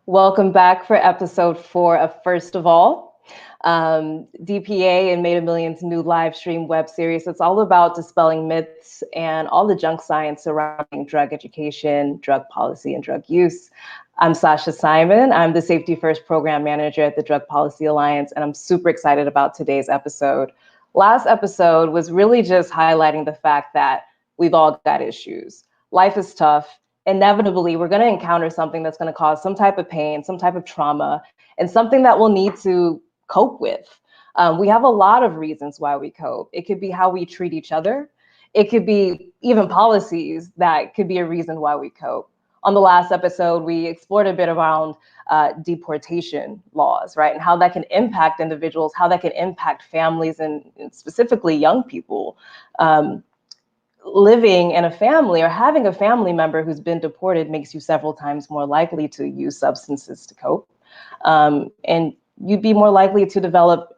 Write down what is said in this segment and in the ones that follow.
Welcome back for episode 4 of First of All, DPA and Made of Millions' new live stream web series. It's all about dispelling myths and all the junk science surrounding drug education, drug policy, and drug use. I'm Sasha Simon. I'm the Safety First Program Manager at the Drug Policy Alliance, and I'm super excited about today's episode. Last episode was really just highlighting the fact that we've all got issues. Life is tough. Inevitably, we're going to encounter something that's going to cause some type of pain, some type of trauma, and something that we'll need to cope with. We have a lot of reasons why we cope. It could be how we treat each other. It could be even policies that could be a reason why we cope. On the last episode, we explored a bit around deportation laws, right? And how that can impact individuals, how that can impact families and specifically young people. Living in a family or having a family member who's been deported makes you several times more likely to use substances to cope. And you'd be more likely to develop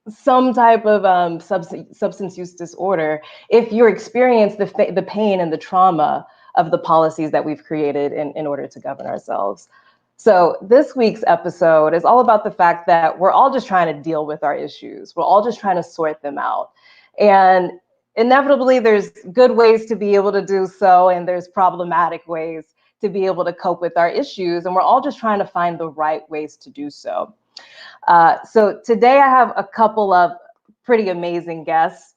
some type of substance use disorder if you experience the pain and the trauma of the policies that we've created in order to govern ourselves. So this week's episode is all about the fact that we're all just trying to deal with our issues. We're all just trying to sort them out. And inevitably, there's good ways to be able to do so, and there's problematic ways to be able to cope with our issues. And we're all just trying to find the right ways to do so. So today I have a couple of pretty amazing guests.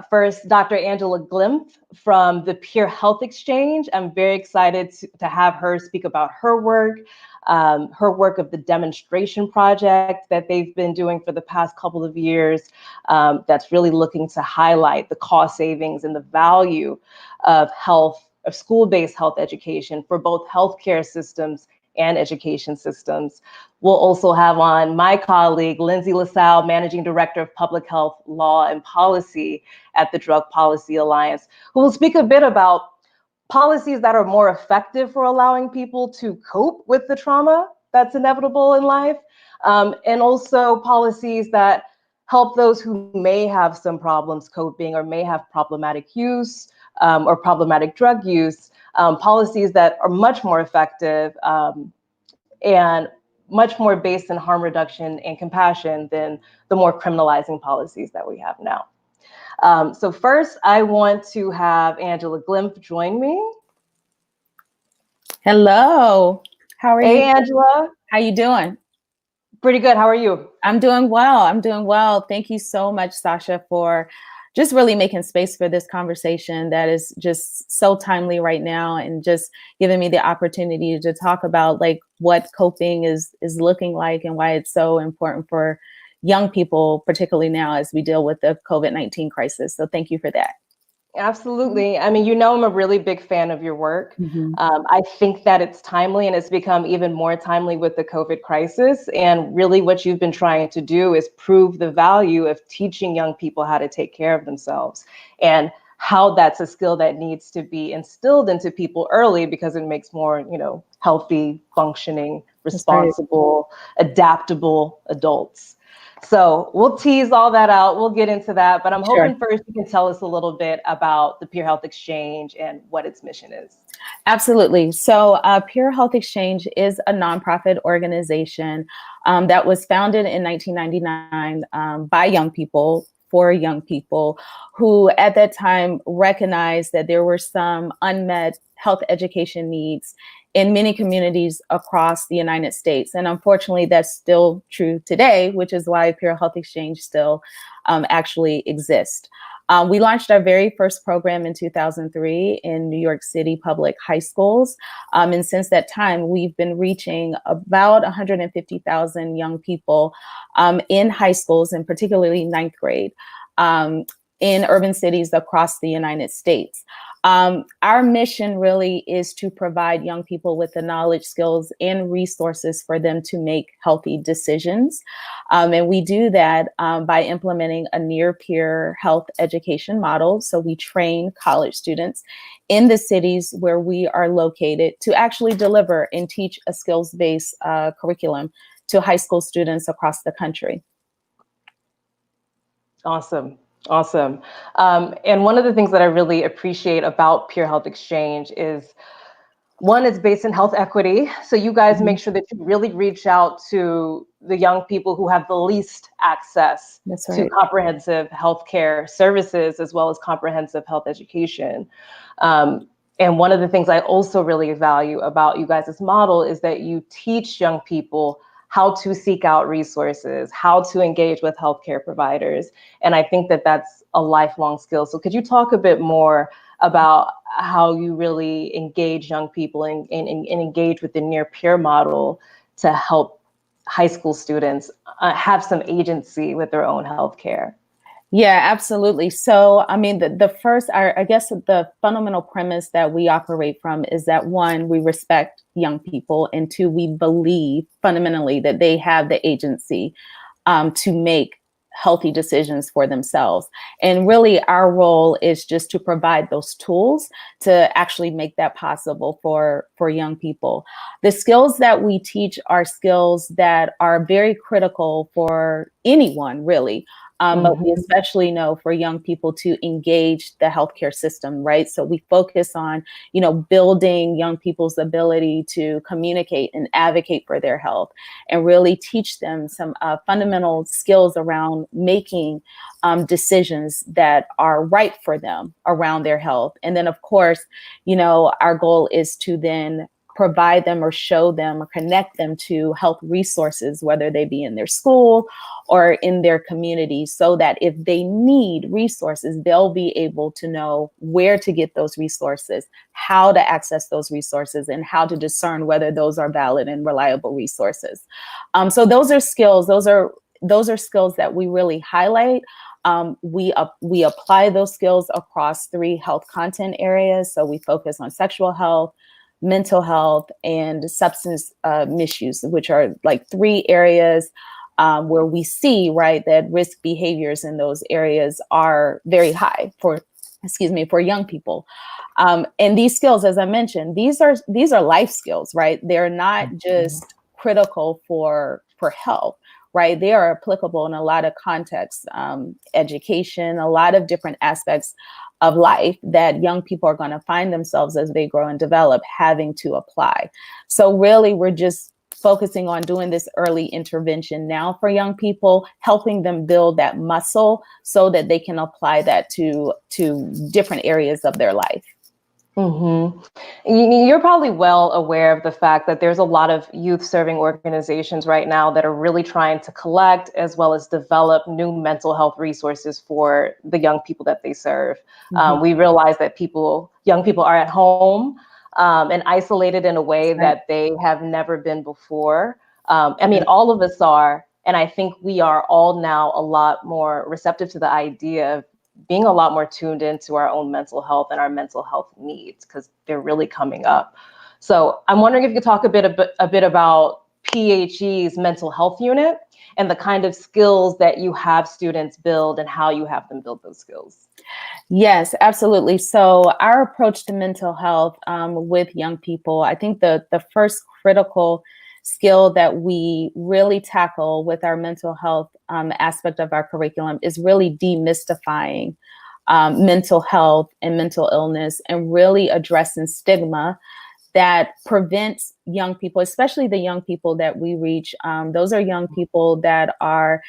First, Dr. Angela Glimpf from the Peer Health Exchange. I'm very excited to have her speak about her work of the demonstration project that they've been doing for the past couple of years, that's really looking to highlight the cost savings and the value of school-based health education for both healthcare systems and education systems. We'll also have on my colleague, Lindsay LaSalle, Managing Director of Public Health Law and Policy at the Drug Policy Alliance, who will speak a bit about policies that are more effective for allowing people to cope with the trauma that's inevitable in life, and also policies that help those who may have some problems coping or may have problematic use or problematic drug use, policies that are much more effective and much more based in harm reduction and compassion than the more criminalizing policies that we have now. So first, I want to have Angela Glimpf join me. Hello. How are you? Hey, Angela. How you doing? Pretty good. How are you? I'm doing well. I'm doing well. Thank you so much, Sasha, for just really making space for this conversation that is just so timely right now, and just giving me the opportunity to talk about like what coping is looking like and why it's so important for young people, particularly now as we deal with the COVID-19 crisis. So thank you for that. Absolutely. I mean, you know, I'm a really big fan of your work. Mm-hmm. I think that it's timely, and it's become even more timely with the COVID crisis. And really what you've been trying to do is prove the value of teaching young people how to take care of themselves, and how that's a skill that needs to be instilled into people early, because it makes more, healthy, functioning, responsible, adaptable adults. So we'll tease all that out. We'll get into that. But I'm hoping first you can tell us a little bit about the Peer Health Exchange and what its mission is. Absolutely. So Peer Health Exchange is a nonprofit organization that was founded in 1999 by young people, for young people who at that time recognized that there were some unmet health education needs in many communities across the United States. And unfortunately, that's still true today, which is why Peer Health Exchange still actually exists. We launched our very first program in 2003 in New York City public high schools. And since that time, we've been reaching about 150,000 young people in high schools, and particularly ninth grade, in urban cities across the United States. Our mission really is to provide young people with the knowledge, skills, and resources for them to make healthy decisions. And we do that by implementing a near-peer health education model. So we train college students in the cities where we are located to actually deliver and teach a skills-based curriculum to high school students across the country. Awesome. Awesome. And one of the things that I really appreciate about Peer Health Exchange is One is based in health equity. So you guys make sure that you really reach out to the young people who have the least access to comprehensive healthcare services, as well as comprehensive health education. And one of the things I also really value about you guys' model is that you teach young people how to seek out resources, how to engage with healthcare providers. And I think that that's a lifelong skill. So could you talk a bit more about how you really engage young people and engage with the near peer model to help high school students have some agency with their own healthcare? Yeah, absolutely. So, I mean, the first, I guess the fundamental premise that we operate from is that one, we respect young people, and two, we believe fundamentally that they have the agency to make healthy decisions for themselves. And really, our role is just to provide those tools to actually make that possible for young people. The skills that we teach are skills that are very critical for anyone, really. But we especially know for young people to engage the healthcare system, right? So we focus on, building young people's ability to communicate and advocate for their health, and really teach them some fundamental skills around making decisions that are right for them around their health. And then, of course, our goal is to then provide them or show them or connect them to health resources, whether they be in their school or in their community, so that if they need resources, they'll be able to know where to get those resources, how to access those resources, and how to discern whether those are valid and reliable resources. So those are skills. Those are skills that we really highlight. We apply those skills across 3 health content areas. So we focus on sexual health, mental health, and substance misuse, which are like 3 areas where we see, right, that risk behaviors in those areas are very high for young people. And these skills, as I mentioned, these are life skills, right? They're not just critical for health, right? They are applicable in a lot of contexts, education, a lot of different aspects of life that young people are going to find themselves as they grow and develop having to apply. So really, we're just focusing on doing this early intervention now for young people, helping them build that muscle so that they can apply that to different areas of their life. You're probably well aware of the fact that there's a lot of youth serving organizations right now that are really trying to collect as well as develop new mental health resources for the young people that they serve. We realize that young people are at home and isolated in a way that they have never been before. All of us are, and I think we are all now a lot more receptive to the idea of being a lot more tuned into our own mental health and our mental health needs, because they're really coming up. So I'm wondering if you could talk a bit about PHE's mental health unit and the kind of skills that you have students build and how you have them build those skills. Yes, absolutely. So our approach to mental health with young people, I think the first critical skill that we really tackle with our mental health aspect of our curriculum is really demystifying mental health and mental illness, and really addressing stigma that prevents young people, especially the young people that we reach. Those are young people that are,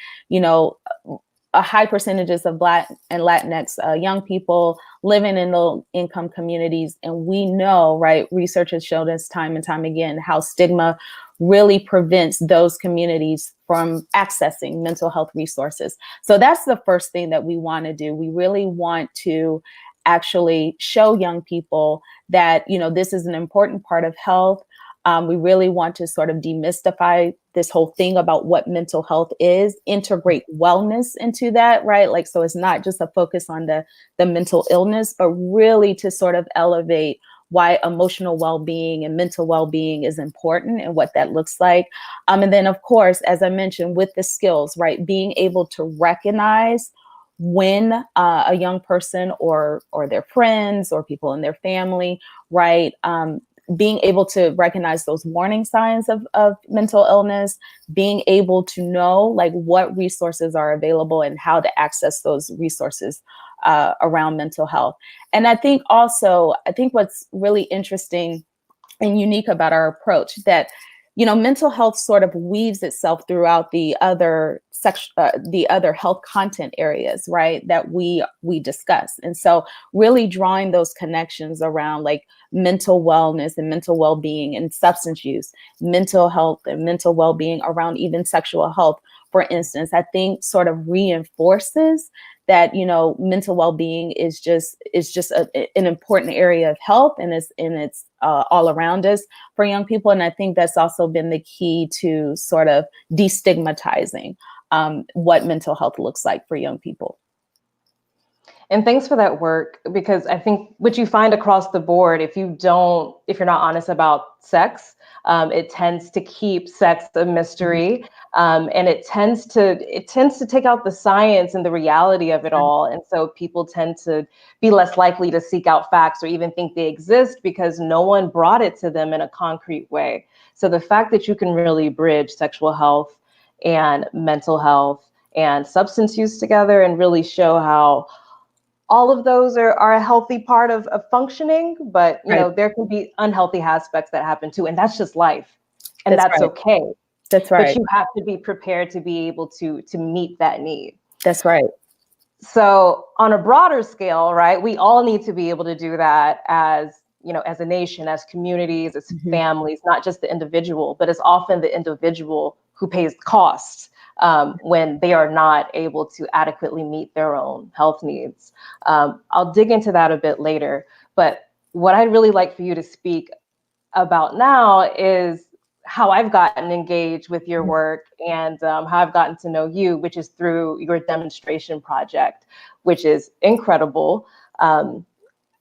a high percentages of Black and Latinx young people living in low income communities. And we know, right, research has showed us time and time again how stigma really prevents those communities from accessing mental health resources. So that's the first thing that we want to do. We really want to actually show young people that, this is an important part of health. We really want to sort of demystify this whole thing about what mental health is, integrate wellness into that, right? Like, so it's not just a focus on the mental illness, but really to sort of elevate why emotional well-being and mental well-being is important and what that looks like. And then, of course, as I mentioned, with the skills, right, being able to recognize when a young person or their friends or people in their family, right, being able to recognize those warning signs of mental illness, being able to know like what resources are available and how to access those resources around mental health. And I think what's really interesting and unique about our approach, that mental health sort of weaves itself throughout the other the other health content areas, right, that we discuss. And so really drawing those connections around like mental wellness and mental well-being and substance use, mental health and mental well-being around even sexual health, for instance, I think sort of reinforces that mental well-being is just an important area of health, and it's all around us for young people. And I think that's also been the key to sort of destigmatizing what mental health looks like for young people. And thanks for that work, because I think what you find across the board, if you're not honest about sex, it tends to keep sex a mystery, and it tends to take out the science and the reality of it all. And so people tend to be less likely to seek out facts or even think they exist because no one brought it to them in a concrete way. So the fact that you can really bridge sexual health and mental health and substance use together and really show how all of those are a healthy part of functioning, but there can be unhealthy aspects that happen too, and that's just life, and that's okay. That's right. But you have to be prepared to be able to meet that need. That's right. So on a broader scale, right, we all need to be able to do that as a nation, as communities, as families, not just the individual, but it's often the individual who pays costs when they are not able to adequately meet their own health needs. I'll dig into that a bit later, but what I'd really like for you to speak about now is how I've gotten engaged with your work and how I've gotten to know you, which is through your demonstration project, which is incredible.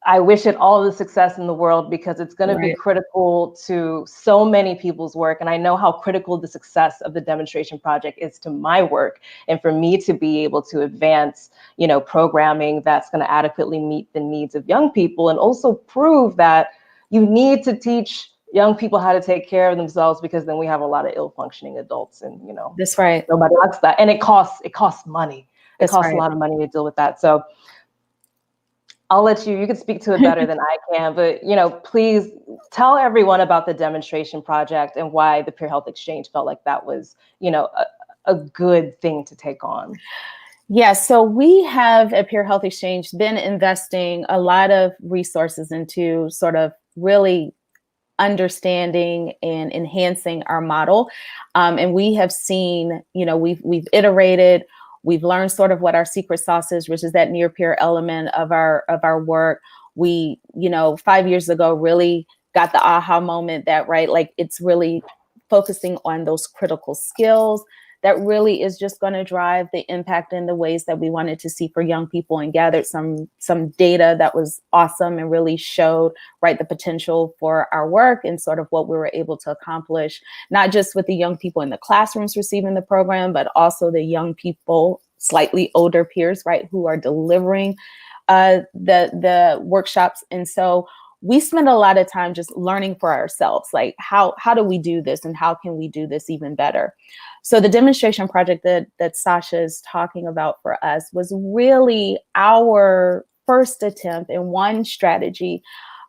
I wish it all the success in the world because it's going to be critical to so many people's work. And I know how critical the success of the demonstration project is to my work and for me to be able to advance, programming that's going to adequately meet the needs of young people and also prove that you need to teach young people how to take care of themselves, because then we have a lot of ill functioning adults and, that's right. Nobody likes that. And it costs money. It costs a lot of money to deal with that. So I'll let you can speak to it better than I can, but please tell everyone about the demonstration project and why the Peer Health Exchange felt like that was, a good thing to take on. Yeah, so we have at Peer Health Exchange been investing a lot of resources into sort of really understanding and enhancing our model. And we have seen, we've iterated. We've learned sort of what our secret sauce is, which is that near peer element of our work. We, 5 years ago, really got the aha moment that, right, like it's really focusing on those critical skills that really is just going to drive the impact in the ways that we wanted to see for young people, and gathered some data that was awesome and really showed, right, the potential for our work and sort of what we were able to accomplish, not just with the young people in the classrooms receiving the program, but also the young people, slightly older peers, right, who are delivering the workshops. And so we spend a lot of time just learning for ourselves, like how do we do this and how can we do this even better? So the demonstration project that Sasha is talking about for us was really our first attempt and one strategy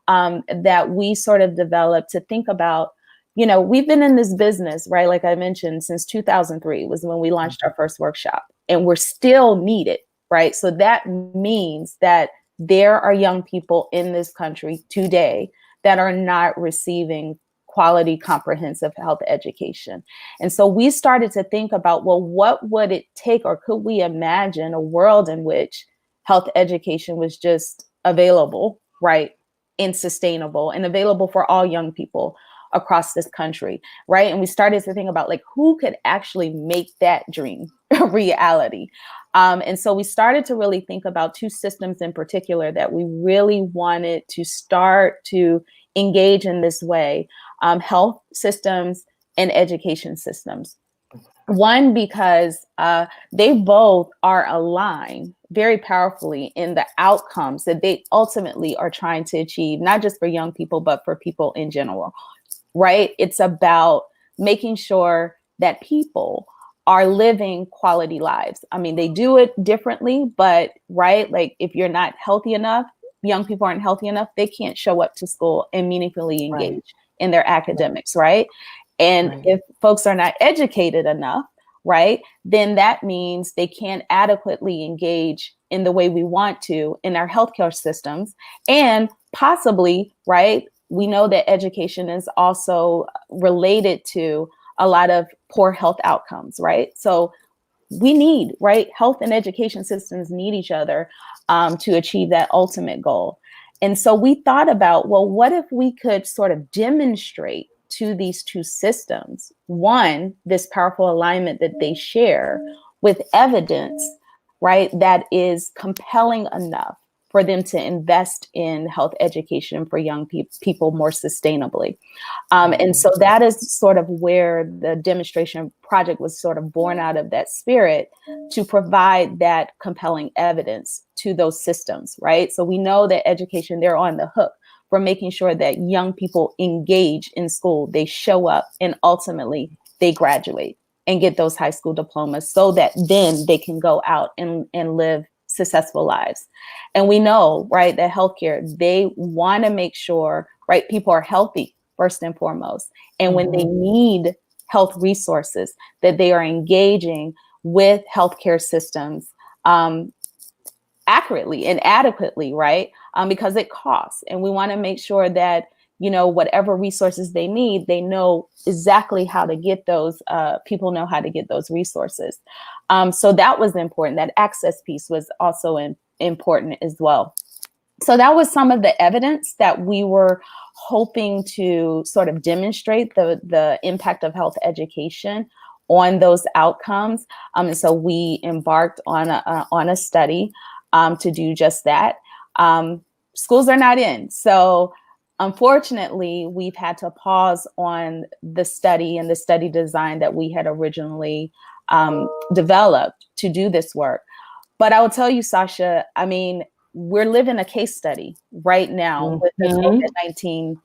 that we sort of developed to think about, we've been in this business, right? Like I mentioned, since 2003 was when we launched our first workshop, and we're still needed, right? So that means that there are young people in this country today that are not receiving quality comprehensive health education. And so we started to think about, well, what would it take, or could we imagine a world in which health education was just available, right, and sustainable and available for all young people across this country, right? And we started to think about, like, who could actually make that dream a reality. And so we started to really think about two systems in particular that we really wanted to start to engage in this way: health systems and education systems. One, because they both are aligned very powerfully in the outcomes that they ultimately are trying to achieve, not just for young people, but for people in general, right? It's about making sure that people are living quality lives. I mean, they do it differently, but right, like if you're not healthy enough, young people aren't healthy enough, they can't show up to school and meaningfully engage in their academics, right? And if folks are not educated enough, right, then that means they can't adequately engage in the way we want to in our healthcare systems. And possibly, right, we know that education is also related to a lot of poor health outcomes, right? So we need, right, health and education systems need each other to achieve that ultimate goal. And so we thought about, well, what if we could sort of demonstrate to these two systems, one, this powerful alignment that they share with evidence, right, that is compelling enough for them to invest in health education for young people more sustainably. And so that is sort of where the demonstration project was sort of born out of that spirit, to provide that compelling evidence to those systems, right? So we know that education, they're on the hook for making sure that young people engage in school, they show up, and ultimately they graduate and get those high school diplomas, so that then they can go out and live successful lives. And we know, right, that healthcare, they want to make sure, right, people are healthy first and foremost. And when they need health resources, that they are engaging with healthcare systems accurately and adequately, right? Because it costs. And we want to make sure that, you know, whatever resources they need, they know exactly how to get those, people know how to get those resources. So that was important. That access piece was also important as well. So that was some of the evidence that we were hoping to sort of demonstrate the impact of health education on those outcomes. And so we embarked on a study to do just that. Schools are not in. So unfortunately, we've had to pause on the study and the study design that we had originally developed to do this work. But I will tell you, Sasha, I mean, we're living a case study right now with the COVID-19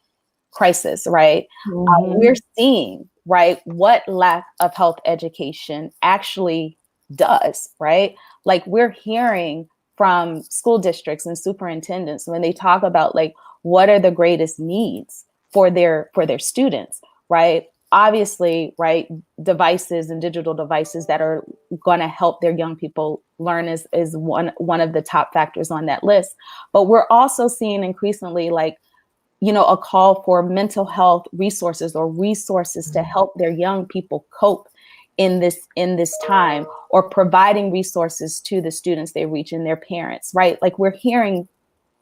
crisis, right? We're seeing, right, what lack of health education actually does, right? Like, we're hearing from school districts and superintendents when they talk about, like, what are the greatest needs for their students, right? Obviously, right, devices and digital devices that are going to help their young people learn is one of the top factors on that list. But we're also seeing increasingly, like, you know, a call for mental health resources or resources to help their young people cope in this time, or providing resources to the students they reach and their parents, right? Like, we're hearing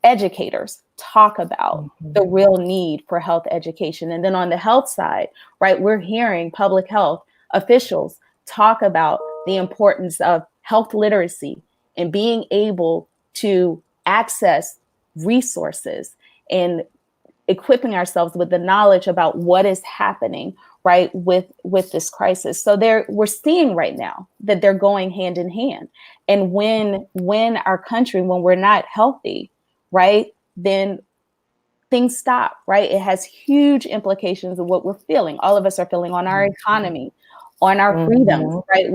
educators talk about the real need for health education. And then on the health side, right, we're hearing public health officials talk about the importance of health literacy and being able to access resources and equipping ourselves with the knowledge about what is happening, right, with this crisis. So we're seeing right now that they're going hand in hand. And when our country, when we're not healthy, right, then things stop, right? It has huge implications of what we're feeling. All of us are feeling on our economy, on our freedoms, right?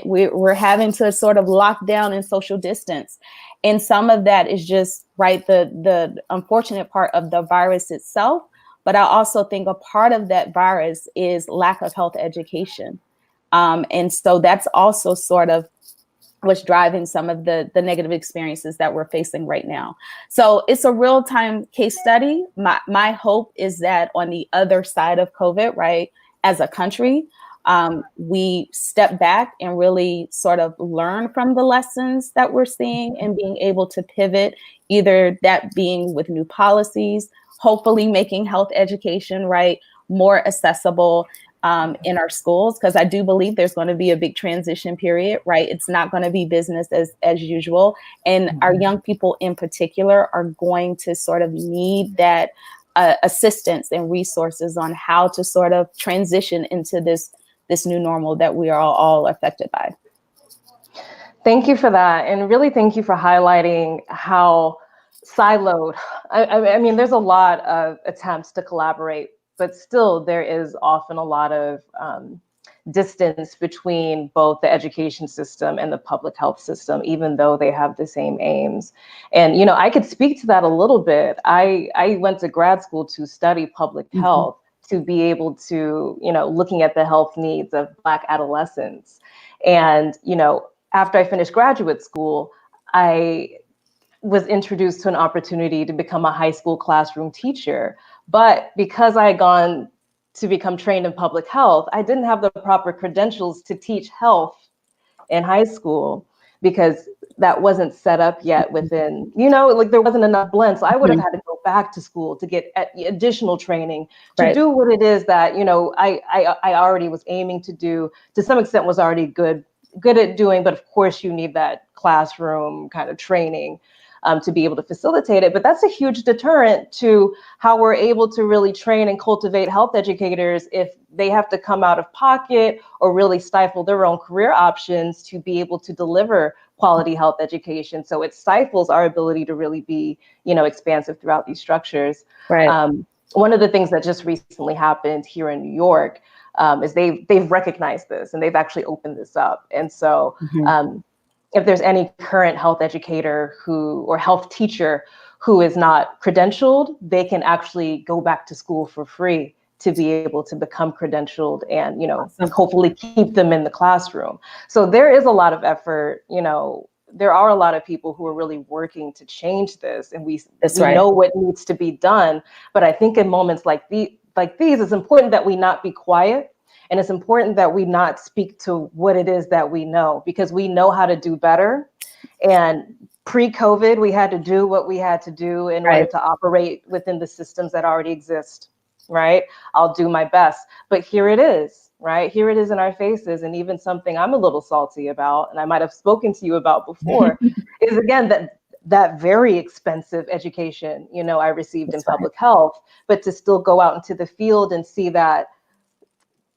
We're having to sort of lock down and social distance. And some of that is just, right, the unfortunate part of the virus itself. But I also think a part of that virus is lack of health education. And so that's also sort of what's driving some of the negative experiences that we're facing right now. So it's a real-time case study. My hope is that on the other side of COVID, right, as a country, we step back and really sort of learn from the lessons that we're seeing and being able to pivot, either that being with new policies, hopefully making health education, right, more accessible in our schools, because I do believe there's going to be a big transition period, right? It's not going to be business as usual. And our young people in particular are going to sort of need that assistance and resources on how to sort of transition into this new normal that we are all affected by. Thank you for that. And really thank you for highlighting how siloed, I mean, there's a lot of attempts to collaborate, but still there is often a lot of distance between both the education system and the public health system, even though they have the same aims. And, you know, I could speak to that a little bit. I went to grad school to study public health. to be able to, looking at the health needs of Black adolescents. And, after I finished graduate school, I was introduced to an opportunity to become a high school classroom teacher. But because I had gone to become trained in public health, I didn't have the proper credentials to teach health in high school because that wasn't set up yet within, like there wasn't enough blend. So I would have had to go back to school to get additional training to do what it is that, I already was aiming to do, to some extent was already good at doing. But of course you need that classroom kind of training to be able to facilitate it. But that's a huge deterrent to how we're able to really train and cultivate health educators if they have to come out of pocket or really stifle their own career options to be able to deliver quality health education. So it stifles our ability to really be, expansive throughout these structures. Right. One of the things that just recently happened here in New York is they've recognized this and they've actually opened this up. And so if there's any current health educator or health teacher who is not credentialed, they can actually go back to school for free to be able to become credentialed and, hopefully keep them in the classroom. So there is a lot of effort, there are a lot of people who are really working to change this, and we know what needs to be done. But I think in moments like these, it's important that we not be quiet. And it's important that we not speak to what it is that we know, because we know how to do better. And pre-COVID, we had to do what we had to do in order to operate within the systems that already exist, right? I'll do my best. But here it is, right? Here it is in our faces. And even something I'm a little salty about, and I might have spoken to you about before, is again, that very expensive education, I received in public health, but to still go out into the field and see that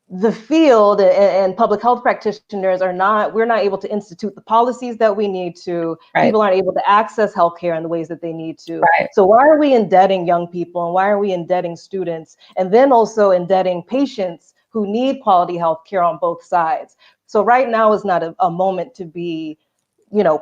the field and public health practitioners we're not able to institute the policies that we need to. People aren't able to access healthcare in the ways that they need to. So why are we indebting young people, and why are we indebting students, and then also indebting patients who need quality healthcare on both sides? So right now is not a moment to be,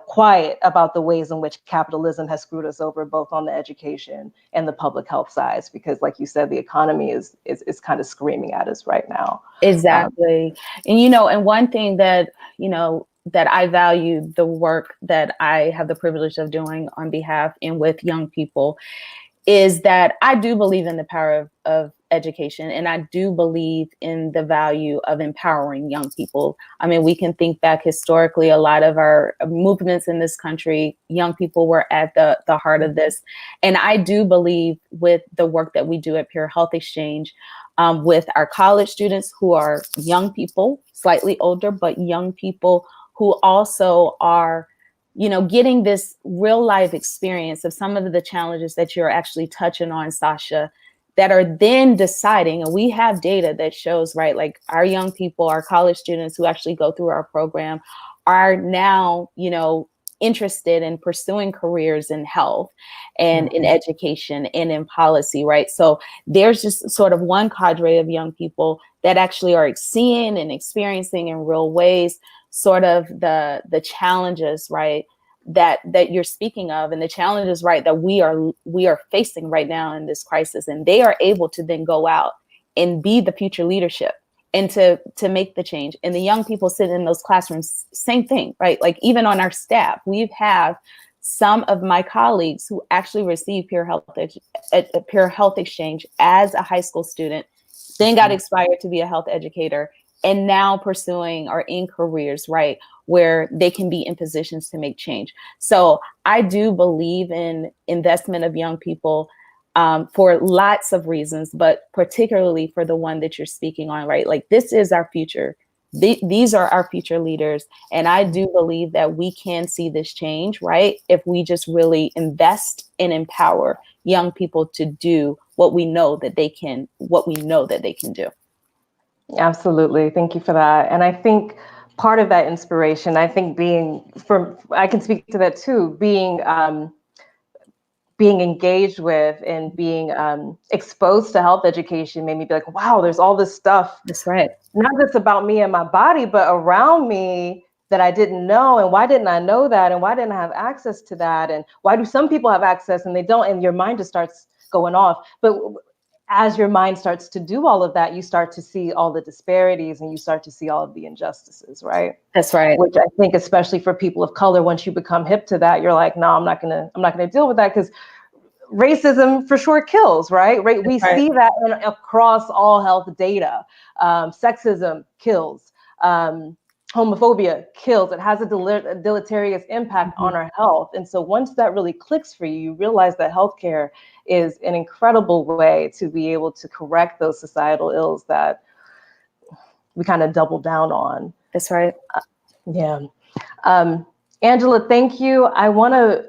quiet about the ways in which capitalism has screwed us over, both on the education and the public health sides, because like you said, the economy is kind of screaming at us right now. Exactly. And, and one thing that, that I value the work that I have the privilege of doing on behalf and with young people is that I do believe in the power of education, and I do believe in the value of empowering young people. I mean, we can think back historically, a lot of our movements in this country, young people were at the heart of this. And I do believe with the work that we do at Pure Health Exchange, with our college students who are young people, slightly older, but young people who also are getting this real life experience of some of the challenges that you're actually touching on, Sasha, that are then deciding, and we have data that shows, right, like our young people, our college students who actually go through our program are now, interested in pursuing careers in health and in education and in policy, right? So there's just sort of one cadre of young people that actually are seeing and experiencing in real ways sort of the challenges, right, that you're speaking of, and the challenges, right, that we are facing right now in this crisis. And they are able to then go out and be the future leadership and to make the change. And the young people sitting in those classrooms, same thing, right? Like even on our staff, we have some of my colleagues who actually received Pure Health Exchange as a high school student, then got inspired to be a health educator, and now pursuing or in careers, right, where they can be in positions to make change. So I do believe in investment of young people for lots of reasons, but particularly for the one that you're speaking on, right? Like this is our future. These are our future leaders. And I do believe that we can see this change, right, if we just really invest and empower young people to do what we know that they can do. Absolutely. Thank you for that. And I think part of that inspiration, I think I can speak to that too, being engaged with and being exposed to health education made me be like, wow, there's all this stuff. That's right. Not just about me and my body, but around me that I didn't know. And why didn't I know that? And why didn't I have access to that? And why do some people have access and they don't? And your mind just starts going off. But as your mind starts to do all of that, you start to see all the disparities and you start to see all of the injustices, right? That's right. Which I think, especially for people of color, once you become hip to that, you're like, no, I'm not gonna deal with that, because racism for sure kills, right? Right. We see that across all health data. Sexism kills. Homophobia kills. It has a deleterious impact on our health. And so once that really clicks for you, you realize that healthcare is an incredible way to be able to correct those societal ills that we kind of double down on. That's right. Yeah. Angela, thank you. I want to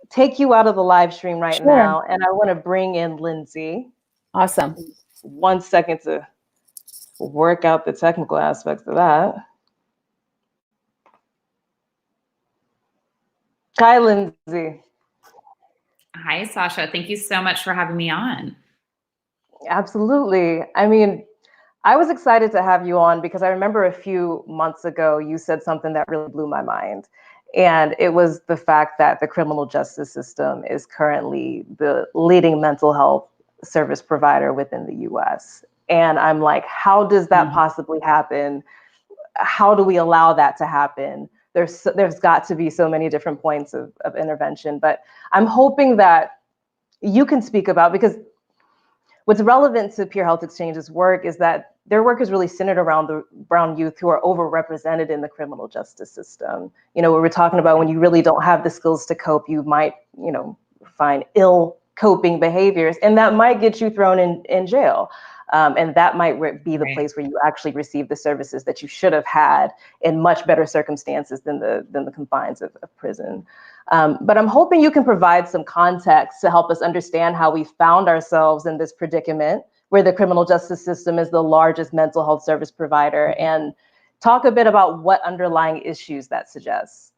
take you out of the live stream right now, and I want to bring in Lindsay. Awesome. 1 second to work out the technical aspects of that. Hi, Lindsay. Hi, Sasha. Thank you so much for having me on. Absolutely. I mean, I was excited to have you on because I remember a few months ago, you said something that really blew my mind. And it was the fact that the criminal justice system is currently the leading mental health service provider within the US. And I'm like, how does that possibly happen? How do we allow that to happen? There's got to be so many different points of intervention, but I'm hoping that you can speak about, because what's relevant to Peer Health Exchange's work is that their work is really centered around the brown youth who are overrepresented in the criminal justice system. You know, we're talking about when you really don't have the skills to cope, you might, you know, find ill coping behaviors, and that might get you thrown in jail. And that might be the place where you actually receive the services that you should have had in much better circumstances than the confines of prison. But I'm hoping you can provide some context to help us understand how we found ourselves in this predicament where the criminal justice system is the largest mental health service provider, and talk a bit about what underlying issues that suggests.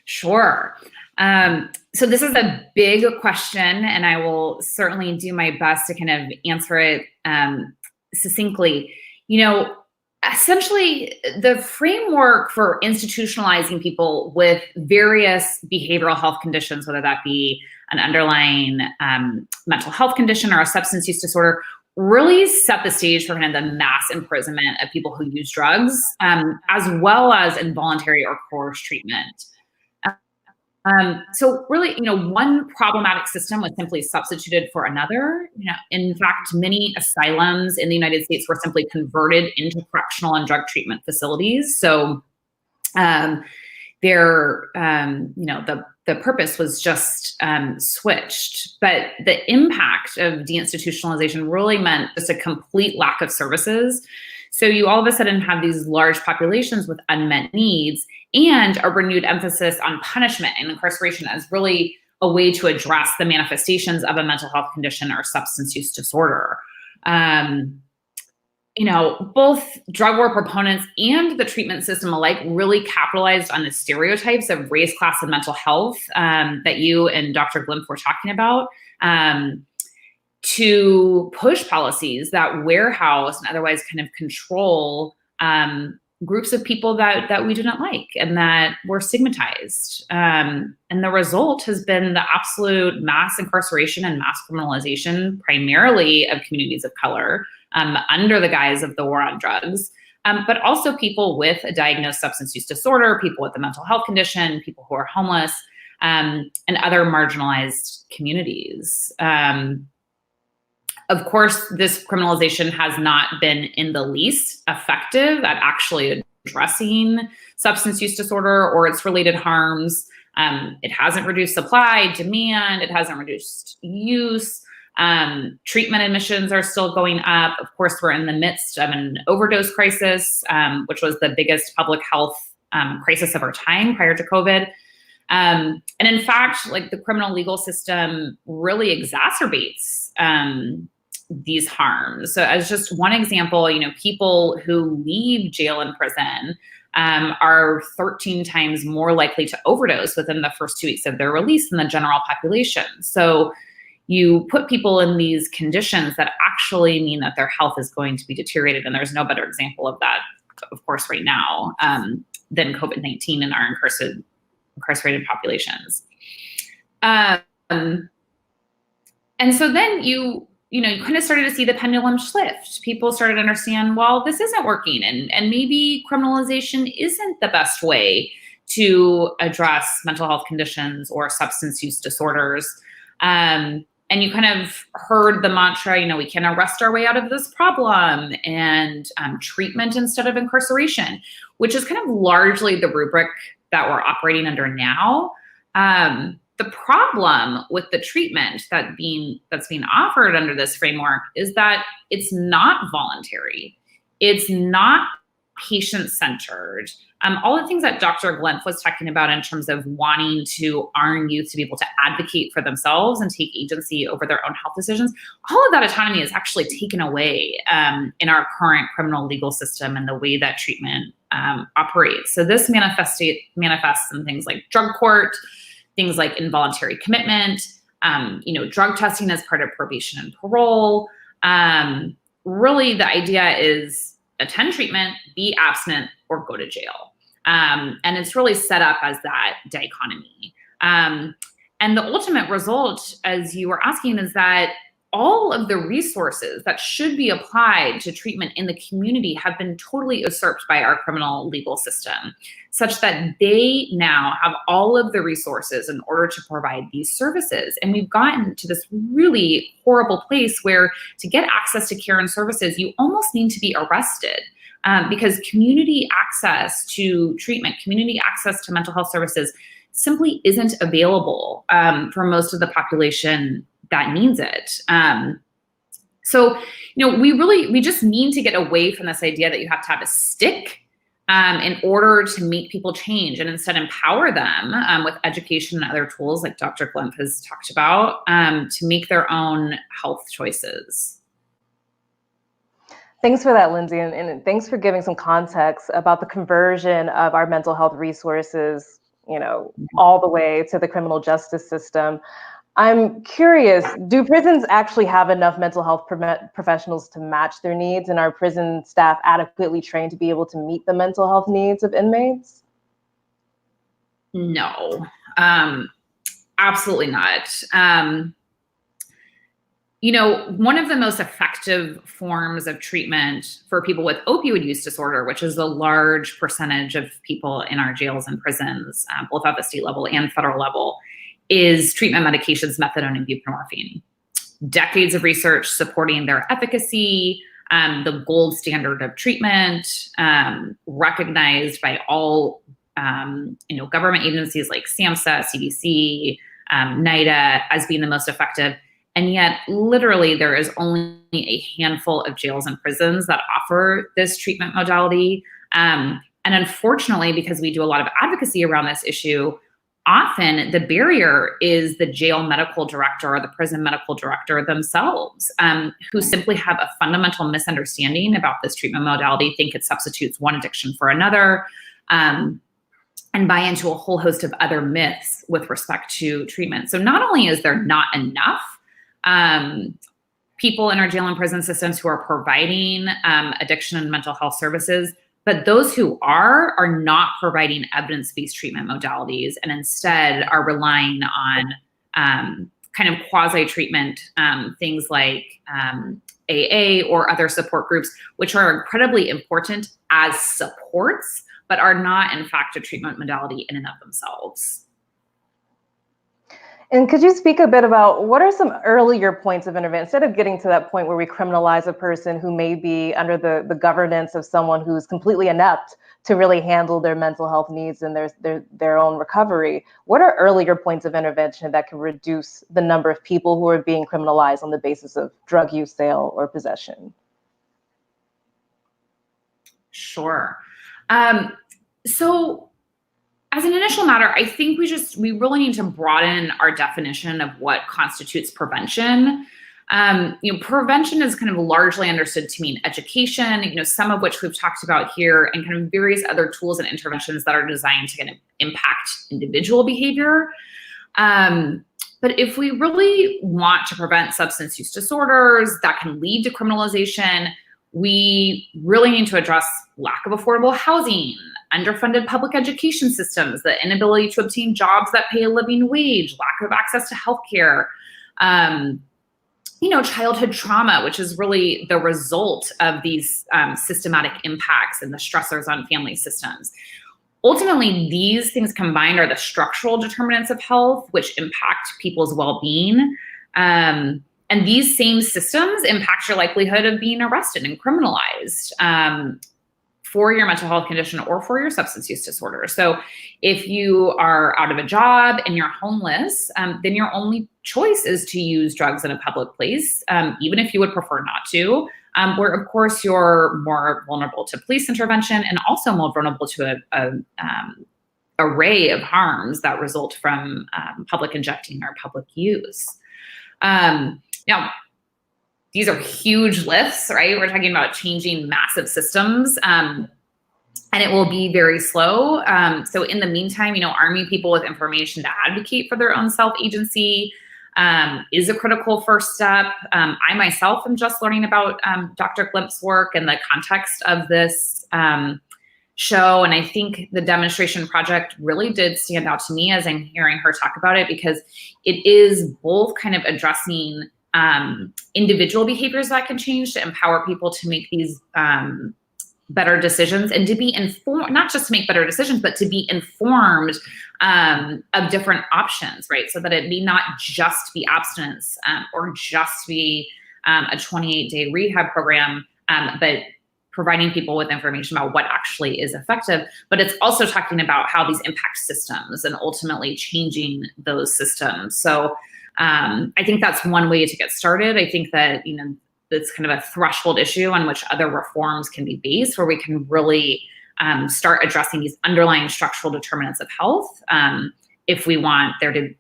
Sure. So this is a big question, and I will certainly do my best to kind of answer it succinctly. You know, essentially, the framework for institutionalizing people with various behavioral health conditions, whether that be an underlying mental health condition or a substance use disorder, really set the stage for kind of the mass imprisonment of people who use drugs, as well as involuntary or coerced treatment. So really, you know, one problematic system was simply substituted for another. You know, in fact, many asylums in the United States were simply converted into correctional and drug treatment facilities. So you know, the purpose was just switched. But the impact of deinstitutionalization really meant just a complete lack of services. So you all of a sudden have these large populations with unmet needs and a renewed emphasis on punishment and incarceration as really a way to address the manifestations of a mental health condition or substance use disorder. You know, both drug war proponents and the treatment system alike really capitalized on the stereotypes of race, class, and mental health that you and Dr. Glimpf were talking about, to push policies that warehouse and otherwise kind of control groups of people that we do not like and that were stigmatized. And the result has been the absolute mass incarceration and mass criminalization, primarily of communities of color, under the guise of the war on drugs, but also people with a diagnosed substance use disorder, people with a mental health condition, people who are homeless, and other marginalized communities. Of course, this criminalization has not been in the least effective at actually addressing substance use disorder or its related harms. It hasn't reduced supply, demand, it hasn't reduced use. Treatment admissions are still going up. Of course, we're in the midst of an overdose crisis, which was the biggest public health crisis of our time prior to COVID. And in fact, like the criminal legal system really exacerbates these harms. So as just one example, you know, people who leave jail and prison are 13 times more likely to overdose within the first 2 weeks of their release than the general population. So you put people in these conditions that actually mean that their health is going to be deteriorated. And there's no better example of that, of course, right now than COVID-19 in our incarcerated populations. And so then you kind of started to see the pendulum shift. People started to understand, well, this isn't working, and maybe criminalization isn't the best way to address mental health conditions or substance use disorders. And you kind of heard the mantra, we can arrest our way out of this problem, and treatment instead of incarceration, which is kind of largely the rubric that we're operating under now. The problem with the treatment that's being offered under this framework is that it's not voluntary. It's not patient-centered. All the things that Dr. Glenf was talking about in terms of wanting to arm youth to be able to advocate for themselves and take agency over their own health decisions, all of that autonomy is actually taken away in our current criminal legal system and the way that treatment operates. So this manifests in things like drug court, things like involuntary commitment, drug testing as part of probation and parole. Really, the idea is attend treatment, be abstinent, or go to jail. And it's really set up as that dichotomy. And the ultimate result, as you were asking, is that all of the resources that should be applied to treatment in the community have been totally usurped by our criminal legal system, such that they now have all of the resources in order to provide these services. And we've gotten to this really horrible place where to get access to care and services, you almost need to be arrested. Because community access to treatment, community access to mental health services simply isn't available for most of the population that needs it. So, we just need to get away from this idea that you have to have a stick in order to make people change, and instead empower them with education and other tools like Dr. Glenf has talked about to make their own health choices. Thanks for that, Lindsay, and thanks for giving some context about the conversion of our mental health resources, all the way to the criminal justice system. I'm curious, do prisons actually have enough mental health professionals to match their needs, and are prison staff adequately trained to be able to meet the mental health needs of inmates? No, absolutely not. One of the most effective forms of treatment for people with opioid use disorder, which is a large percentage of people in our jails and prisons, both at the state level and federal level, is treatment medications, methadone and buprenorphine. Decades of research supporting their efficacy, the gold standard of treatment, recognized by all government agencies like SAMHSA, CDC, NIDA as being the most effective. And yet, literally, there is only a handful of jails and prisons that offer this treatment modality. And unfortunately, because we do a lot of advocacy around this issue, often the barrier is the jail medical director or the prison medical director themselves, who simply have a fundamental misunderstanding about this treatment modality, think it substitutes one addiction for another, and buy into a whole host of other myths with respect to treatment. So not only is there not enough people in our jail and prison systems who are providing addiction and mental health services, but those who are not providing evidence-based treatment modalities, and instead are relying on kind of quasi-treatment things like AA or other support groups, which are incredibly important as supports, but are not, in fact, a treatment modality in and of themselves. And could you speak a bit about what are some earlier points of intervention, instead of getting to that point where we criminalize a person who may be under the governance of someone who's completely inept to really handle their mental health needs and their own recovery? What are earlier points of intervention that can reduce the number of people who are being criminalized on the basis of drug use, sale, or possession? Sure. So as an initial matter, I think we really need to broaden our definition of what constitutes prevention. Prevention is kind of largely understood to mean education, some of which we've talked about here, and kind of various other tools and interventions that are designed to kind of impact individual behavior. But if we really want to prevent substance use disorders that can lead to criminalization, we really need to address lack of affordable housing, underfunded public education systems, the inability to obtain jobs that pay a living wage, lack of access to healthcare, childhood trauma, which is really the result of these systematic impacts and the stressors on family systems. Ultimately, these things combined are the structural determinants of health, which impact people's well-being. And these same systems impact your likelihood of being arrested and criminalized for your mental health condition or for your substance use disorder. So if you are out of a job and you're homeless, then your only choice is to use drugs in a public place, even if you would prefer not to, where of course you're more vulnerable to police intervention and also more vulnerable to an array of harms that result from public injecting or public use. Now, these are huge lifts, right? We're talking about changing massive systems, and it will be very slow. So in the meantime, arming people with information to advocate for their own self-agency is a critical first step. I myself am just learning about Dr. Glimp's work in the context of this show. And I think the demonstration project really did stand out to me as I'm hearing her talk about it, because it is both kind of addressing individual behaviors that can change to empower people to make these better decisions and to be informed, not just to make better decisions, but to be informed of different options, right? So that it need not just be abstinence or just be a 28-day rehab program, but providing people with information about what actually is effective. But it's also talking about how these impact systems and ultimately changing those systems. So I think that's one way to get started. I think that, it's kind of a threshold issue on which other reforms can be based, where we can really start addressing these underlying structural determinants of health if we want there to,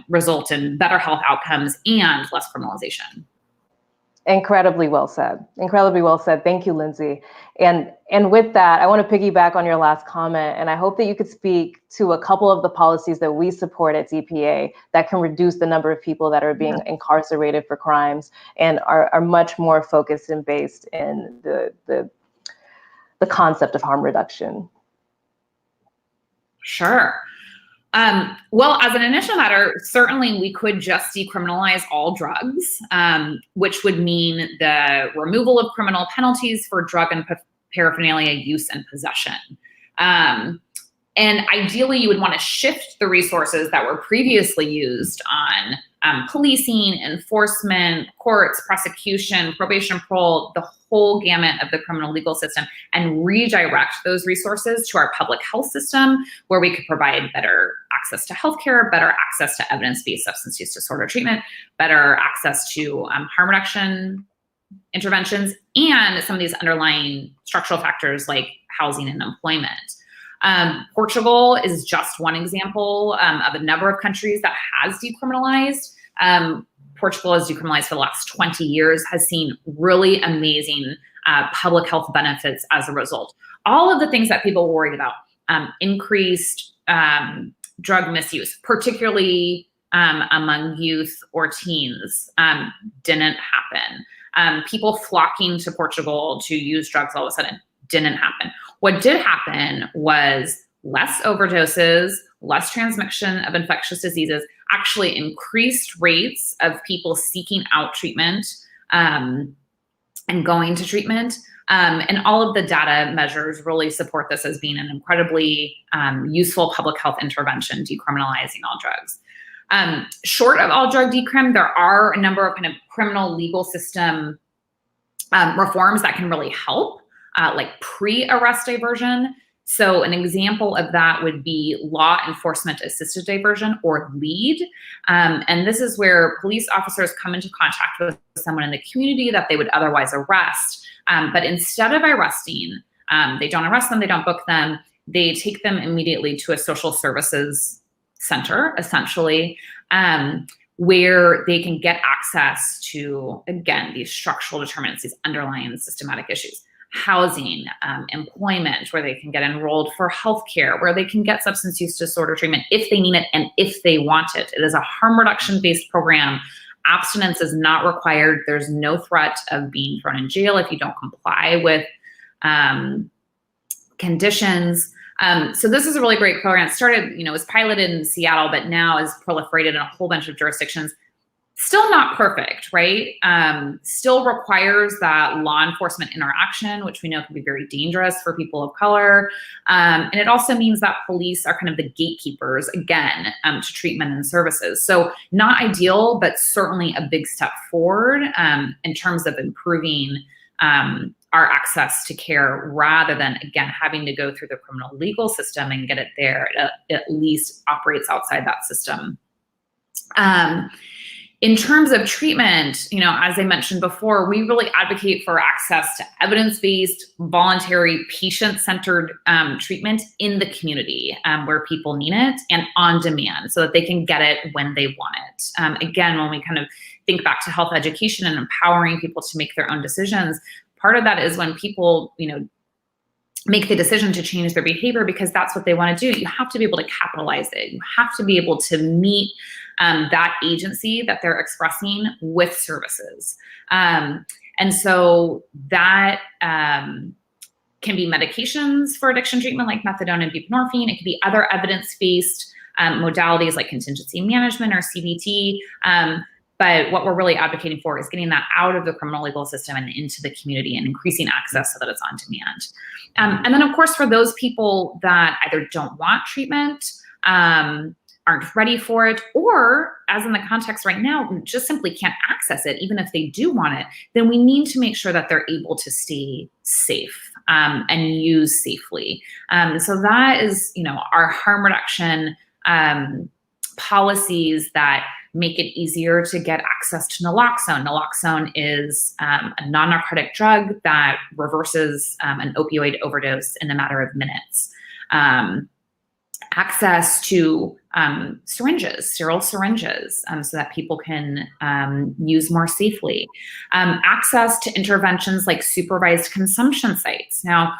result in better health outcomes and less criminalization. Incredibly well said. Incredibly well said. Thank you, Lindsay. And with that, I want to piggyback on your last comment, and I hope that you could speak to a couple of the policies that we support at DPA that can reduce the number of people that are being incarcerated for crimes and are much more focused and based in the concept of harm reduction. Sure. Well, as an initial matter, certainly we could just decriminalize all drugs, which would mean the removal of criminal penalties for drug and paraphernalia use and possession. And ideally, you would want to shift the resources that were previously used on policing, enforcement, courts, prosecution, probation, parole, the whole gamut of the criminal legal system, and redirect those resources to our public health system, where we could provide better access to healthcare, better access to evidence-based substance use disorder treatment, better access to harm reduction interventions, and some of these underlying structural factors like housing and employment. Portugal is just one example of a number of countries that has decriminalized. Portugal has decriminalized for the last 20 years, has seen really amazing public health benefits as a result. All of the things that people worried about, increased drug misuse, particularly among youth or teens, didn't happen. People flocking to Portugal to use drugs all of a sudden didn't happen. What did happen was less overdoses, less transmission of infectious diseases, actually increased rates of people seeking out treatment and going to treatment. And all of the data measures really support this as being an incredibly useful public health intervention, decriminalizing all drugs. Short of all drug decrim, there are a number of kind of criminal legal system reforms that can really help, like pre-arrest diversion. So an example of that would be law enforcement assisted diversion, or LEAD. And this is where police officers come into contact with someone in the community that they would otherwise arrest. But instead of arresting, they don't arrest them, they don't book them, they take them immediately to a social services center, essentially, where they can get access to, again, these structural determinants, these underlying systematic issues. Housing, employment, where they can get enrolled for healthcare, where they can get substance use disorder treatment if they need it and if they want it. It is a harm reduction-based program. Abstinence is not required. There's no threat of being thrown in jail if you don't comply with conditions. So this is a really great program. It started, was piloted in Seattle, but now is proliferated in a whole bunch of jurisdictions. Still not perfect, right? Still requires that law enforcement interaction, which we know can be very dangerous for people of color. And it also means that police are kind of the gatekeepers, again, to treatment and services. So not ideal, but certainly a big step forward in terms of improving our access to care, rather than, again, having to go through the criminal legal system and get it there. It at least operates outside that system. In terms of treatment, as I mentioned before, we really advocate for access to evidence-based, voluntary, patient-centered treatment in the community where people need it, and on demand, so that they can get it when they want it. Again, when we kind of think back to health education and empowering people to make their own decisions, part of that is when people, make the decision to change their behavior because that's what they want to do. You have to be able to capitalize it. You have to be able to meet that agency that they're expressing with services. And so that can be medications for addiction treatment like methadone and buprenorphine. It could be other evidence-based modalities like contingency management or CBT. But what we're really advocating for is getting that out of the criminal legal system and into the community and increasing access so that it's on demand. And then, of course, for those people that either don't want treatment, aren't ready for it, or, as in the context right now, just simply can't access it, even if they do want it, then we need to make sure that they're able to stay safe and use safely. So that is, our harm reduction policies that make it easier to get access to naloxone. Naloxone is a non-narcotic drug that reverses an opioid overdose in a matter of minutes. Access to syringes, sterile syringes, so that people can use more safely. Access to interventions like supervised consumption sites. Now,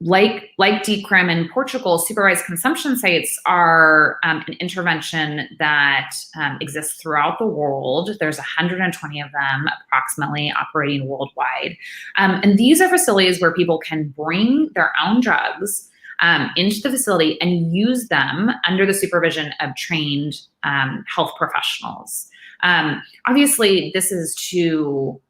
like decrim in Portugal, supervised consumption sites are an intervention that exists throughout the world. There's 120 of them approximately operating worldwide. And these are facilities where people can bring their own drugs into the facility and use them under the supervision of trained health professionals. Obviously, this is to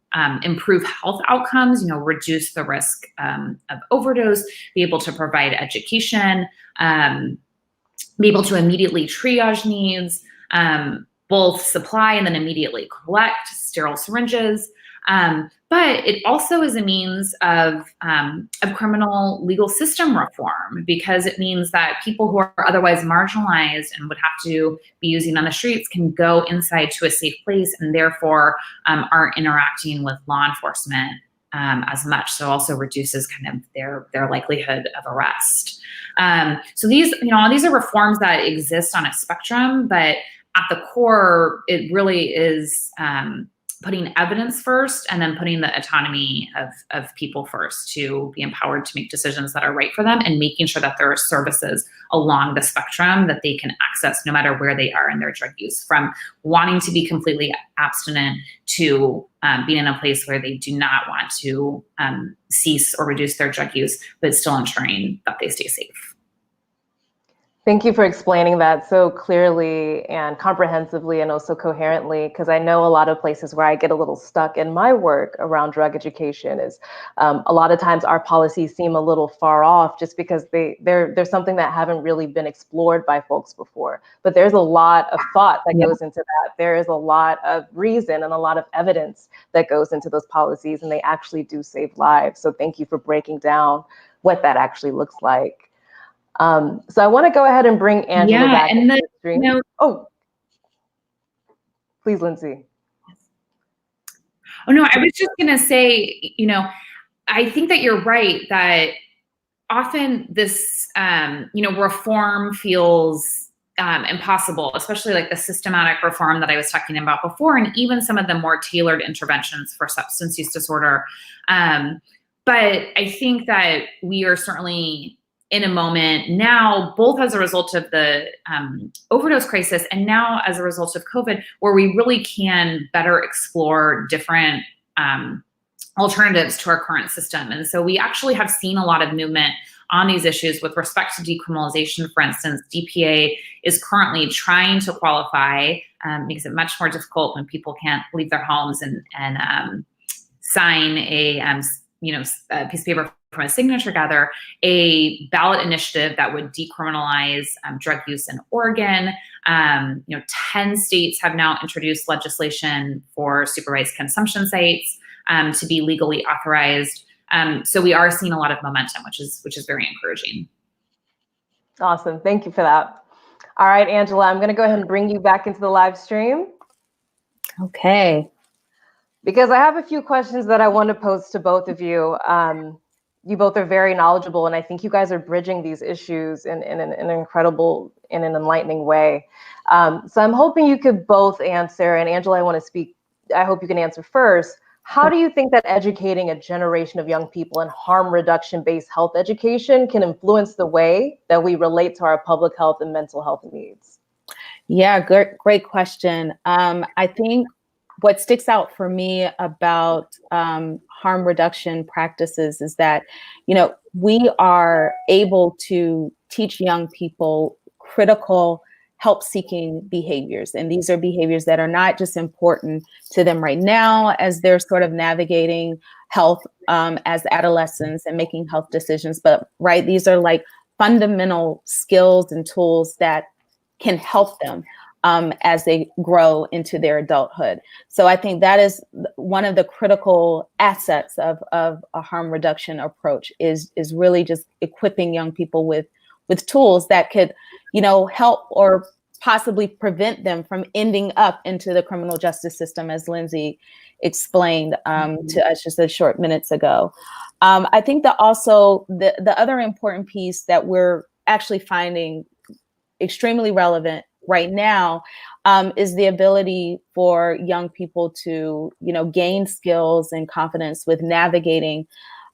improve health outcomes, reduce the risk of overdose, be able to provide education, be able to immediately triage needs, both supply and then immediately collect sterile syringes. But it also is a means of criminal legal system reform, because it means that people who are otherwise marginalized and would have to be using on the streets can go inside to a safe place and therefore aren't interacting with law enforcement as much. So also reduces kind of their likelihood of arrest. So these are reforms that exist on a spectrum, but at the core, it really is putting evidence first and then putting the autonomy of people first to be empowered to make decisions that are right for them, and making sure that there are services along the spectrum that they can access no matter where they are in their drug use, from wanting to be completely abstinent to being in a place where they do not want to cease or reduce their drug use, but still ensuring that they stay safe. Thank you for explaining that so clearly and comprehensively and also coherently, because I know a lot of places where I get a little stuck in my work around drug education is a lot of times our policies seem a little far off just because there's something that haven't really been explored by folks before. But there's a lot of thought that goes into that. There is a lot of reason and a lot of evidence that goes into those policies, and they actually do save lives. So thank you for breaking down what that actually looks like. So I want to go ahead and bring Angela back into the stream. Oh, please, Lindsay. Oh, no, I was just going to say, I think that you're right that often this, reform feels impossible, especially like the systematic reform that I was talking about before, and even some of the more tailored interventions for substance use disorder. But I think that we are certainly in a moment now, both as a result of the overdose crisis and now as a result of COVID, where we really can better explore different alternatives to our current system. And so we actually have seen a lot of movement on these issues with respect to decriminalization. For instance, DPA is currently trying to qualify makes it much more difficult when people can't leave their homes and sign a piece of paper from a signature gather, a ballot initiative that would decriminalize drug use in Oregon. 10 states have now introduced legislation for supervised consumption sites to be legally authorized. So we are seeing a lot of momentum, which is very encouraging. Awesome. Thank you for that. All right, Angela, I'm going to go ahead and bring you back into the live stream. Okay. Because I have a few questions that I want to pose to both of you. You both are very knowledgeable, and I think you guys are bridging these issues in an incredible, in an enlightening way. So I'm hoping you could both answer, and Angela, I want to speak, I hope you can answer first. How do you think that educating a generation of young people in harm reduction-based health education can influence the way that we relate to our public health and mental health needs? Yeah, great question. I think what sticks out for me about harm reduction practices is that, we are able to teach young people critical help-seeking behaviors. And these are behaviors that are not just important to them right now as they're sort of navigating health as adolescents and making health decisions, but these are like fundamental skills and tools that can help them as they grow into their adulthood. So I think that is one of the critical assets of a harm reduction approach is really just equipping young people with tools that could, help or possibly prevent them from ending up into the criminal justice system, as Lindsay explained to us just a short minutes ago. I think that also the other important piece that we're actually finding extremely relevant right now is the ability for young people to, gain skills and confidence with navigating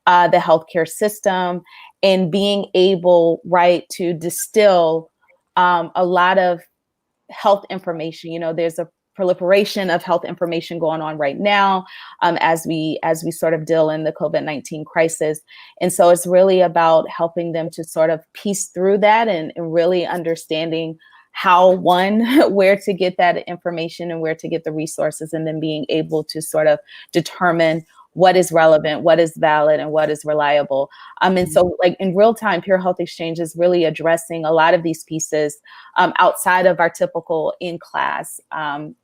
the healthcare system and being able, to distill a lot of health information. There's a proliferation of health information going on right now as we sort of deal in the COVID-19 crisis. And so it's really about helping them to sort of piece through that and really understanding how, where to get that information and where to get the resources, and then being able to sort of determine what is relevant, what is valid, and what is reliable. And so like in real time, Pure Health Exchange is really addressing a lot of these pieces outside of our typical in-class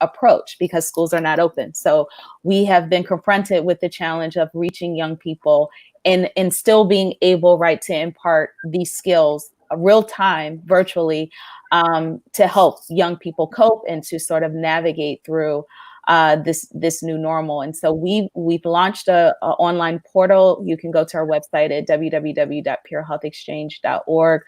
approach because schools are not open. So we have been confronted with the challenge of reaching young people and still being able, to impart these skills real time, virtually, to help young people cope and to sort of navigate through this new normal. And so we've launched a online portal. You can go to our website at www.purehealthexchange.org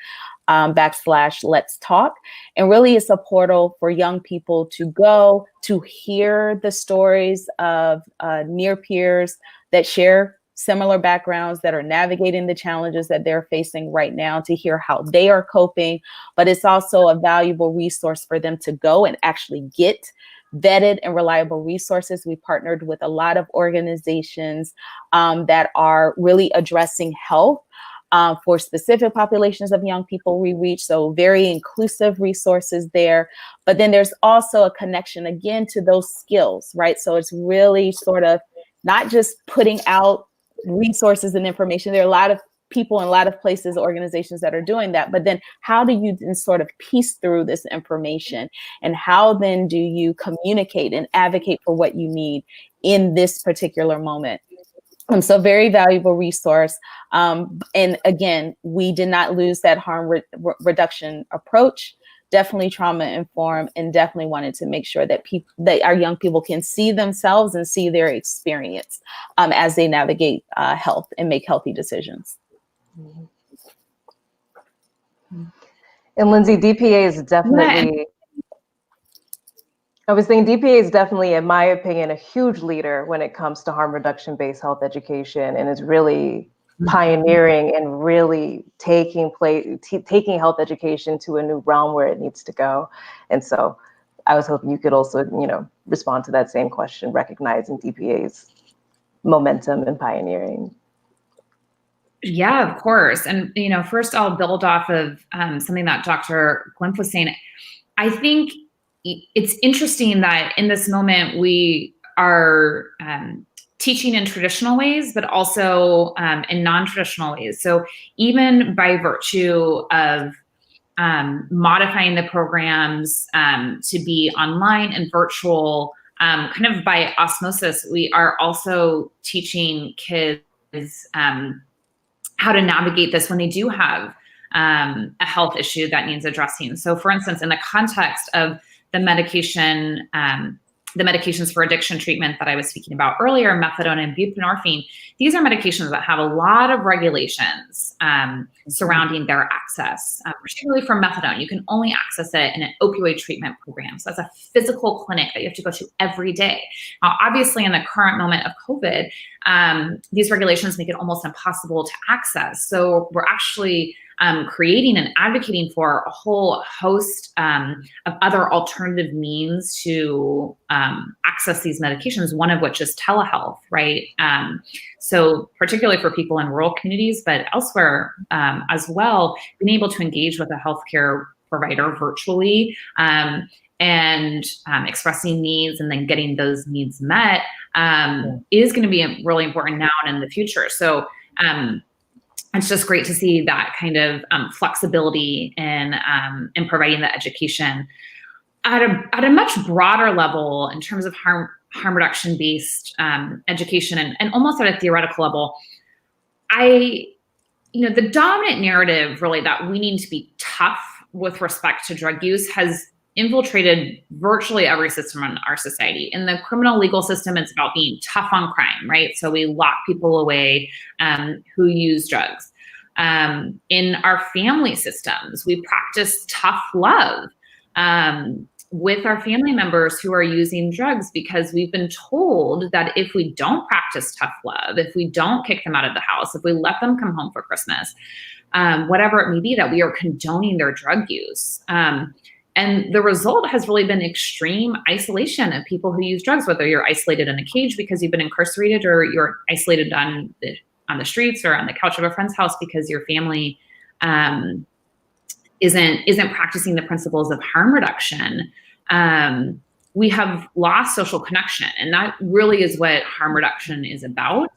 /Let's Talk. And really it's a portal for young people to go to hear the stories of near peers that share similar backgrounds, that are navigating the challenges that they're facing right now, to hear how they are coping. But it's also a valuable resource for them to go and actually get vetted and reliable resources. We partnered with a lot of organizations that are really addressing health for specific populations of young people we reach. So very inclusive resources there. But then there's also a connection again to those skills, So it's really sort of not just putting out resources and information. There are a lot of people in a lot of places, organizations that are doing that. But then how do you then sort of piece through this information? And how then do you communicate and advocate for what you need in this particular moment? So very valuable resource. And again, we did not lose that harm reduction approach. Definitely trauma informed, and definitely wanted to make sure that our young people can see themselves and see their experience as they navigate health and make healthy decisions. And Lindsay, DPA is definitely, I was saying DPA is definitely, in my opinion, a huge leader when it comes to harm reduction-based health education, and is really pioneering and really taking health education to a new realm where it needs to go. And so I was hoping you could also, respond to that same question, recognizing DPA's momentum and pioneering. Yeah, of course. And, first I'll build off of something that Dr. Glimpf was saying. I think, it's interesting that in this moment we are teaching in traditional ways, but also in non-traditional ways. So even by virtue of modifying the programs to be online and virtual, kind of by osmosis, we are also teaching kids how to navigate this when they do have a health issue that needs addressing. So for instance, in the context of the medication, the medications for addiction treatment that I was speaking about earlier, methadone and buprenorphine, these are medications that have a lot of regulations surrounding their access, particularly for methadone. You can only access it in an opioid treatment program. So that's a physical clinic that you have to go to every day. Now, obviously, in the current moment of COVID, these regulations make it almost impossible to access. So we're actually creating and advocating for a whole host of other alternative means to access these medications, one of which is telehealth, right? So particularly for people in rural communities, but elsewhere as well, being able to engage with a healthcare provider virtually and expressing needs and then getting those needs met is going to be really important now and in the future. So it's just great to see that kind of flexibility in providing the education at a much broader level in terms of harm reduction based education and almost at a theoretical level. The dominant narrative really that we need to be tough with respect to drug use has infiltrated virtually every system in our society. In the criminal legal system, it's about being tough on crime, right? So we lock people away who use drugs. In our family systems, we practice tough love with our family members who are using drugs because we've been told that if we don't practice tough love, if we don't kick them out of the house, if we let them come home for Christmas, whatever it may be, that we are condoning their drug use. And the result has really been extreme isolation of people who use drugs, whether you're isolated in a cage because you've been incarcerated or you're isolated on the streets or on the couch of a friend's house because your family isn't practicing the principles of harm reduction. We have lost social connection, and that really is what harm reduction is about.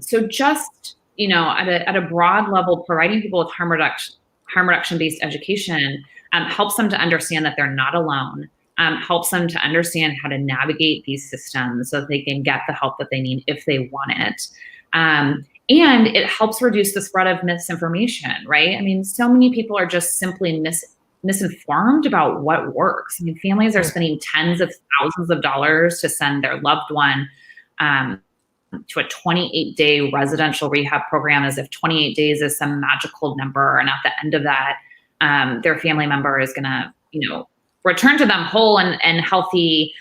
So just, at a broad level, providing people with harm reduction-based education helps them to understand that they're not alone, helps them to understand how to navigate these systems so that they can get the help that they need if they want it. And it helps reduce the spread of misinformation, right? I mean, so many people are just simply misinformed about what works. I mean, families are spending tens of thousands of dollars to send their loved one to a 28-day residential rehab program as if 28 days is some magical number. And at the end of that, their family member is going to, return to them whole and healthy,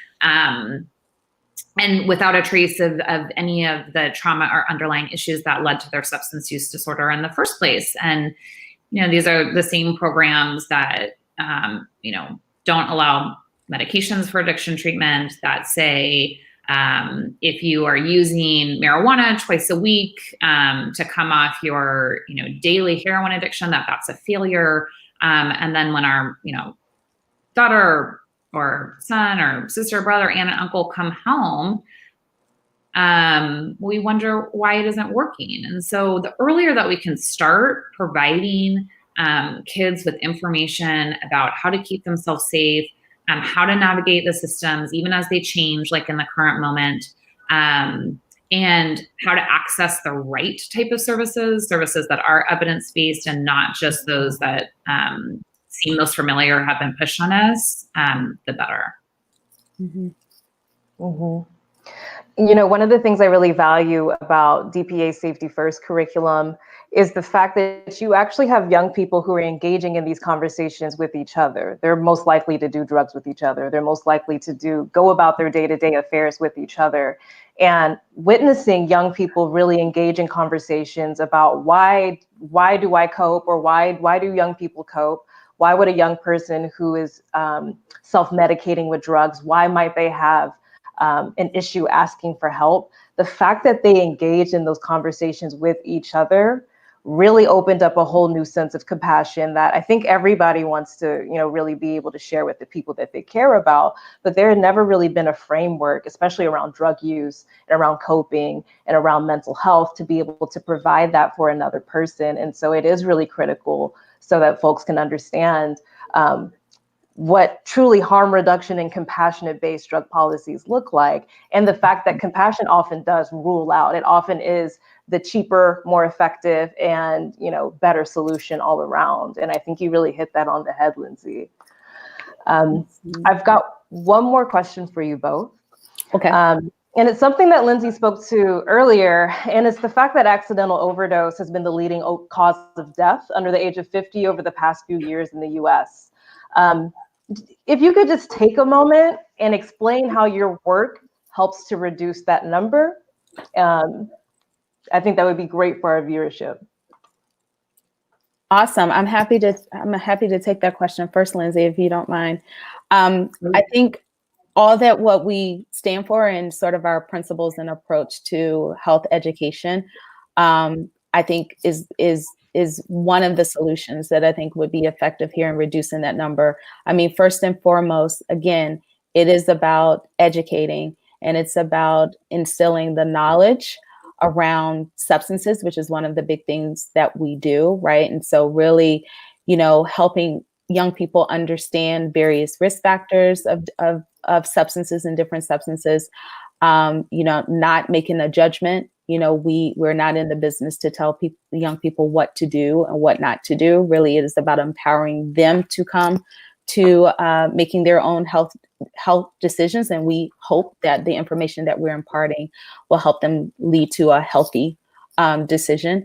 and without a trace of any of the trauma or underlying issues that led to their substance use disorder in the first place. And, these are the same programs that, don't allow medications for addiction treatment, that say, if you are using marijuana twice a week to come off your, daily heroin addiction, that's a failure. And then when our, daughter or son or sister, brother, aunt, and uncle come home, we wonder why it isn't working. And so the earlier that we can start providing kids with information about how to keep themselves safe, how to navigate the systems, even as they change, like in the current moment, and how to access the right type of services that are evidence-based and not just those that seem most familiar or have been pushed on us, the better. Mm-hmm. Mm-hmm. One of the things I really value about DPA's Safety First curriculum is the fact that you actually have young people who are engaging in these conversations with each other. They're most likely to do drugs with each other. They're most likely to go about their day-to-day affairs with each other. And witnessing young people really engage in conversations about why do I cope, or why do young people cope? Why would a young person who is self-medicating with drugs, why might they have an issue asking for help? The fact that they engage in those conversations with each other really opened up a whole new sense of compassion that I think everybody wants to, really be able to share with the people that they care about. But there had never really been a framework, especially around drug use and around coping and around mental health, to be able to provide that for another person. And so it is really critical so that folks can understand what truly harm reduction and compassionate-based drug policies look like, and the fact that compassion often does rule out. It often is the cheaper, more effective, and better solution all around. And I think you really hit that on the head, Lindsay. I've got one more question for you both. Okay. And it's something that Lindsay spoke to earlier, and it's the fact that accidental overdose has been the leading cause of death under the age of 50 over the past few years in the US. If you could just take a moment and explain how your work helps to reduce that number, I think that would be great for our viewership. Awesome. I'm happy to take that question first, Lindsay, if you don't mind. I think all that what we stand for and sort of our principles and approach to health education, I think is one of the solutions that I think would be effective here in reducing that number. I mean, first and foremost, again, it is about educating, and it's about instilling the knowledge around substances, which is one of the big things that we do, right? And so really, helping young people understand various risk factors of substances and different substances, not making a judgment. We're not in the business to tell young people what to do and what not to do. Really, it is about empowering them to come to making their own health decisions. And we hope that the information that we're imparting will help them lead to a healthy decision.